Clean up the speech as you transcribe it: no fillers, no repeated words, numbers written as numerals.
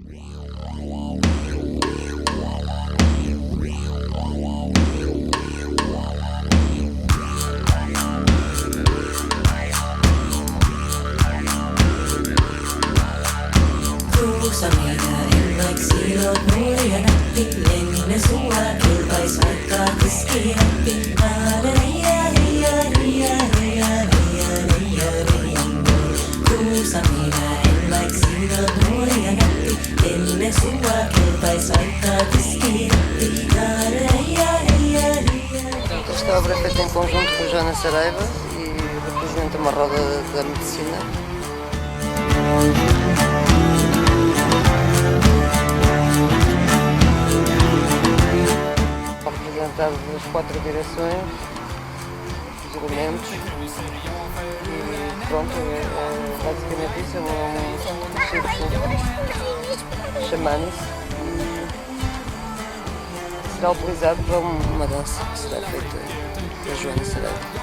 Kuusamina en vaiksilot nuoria nätti, lenne sua kilpais vaikka tiskirätti. Kuusamina en vaiksilot nuoria nätti, lenne sua kilpais vaikka tiskirätti. Esta obra é feita em conjunto com Joana Saraiva e representa uma roda da medicina. Representado as 4 direções, os elementos e pronto, é basicamente isso, é um circo xamânico e será utilizado para uma dança que será feita pela Joana Saraiva.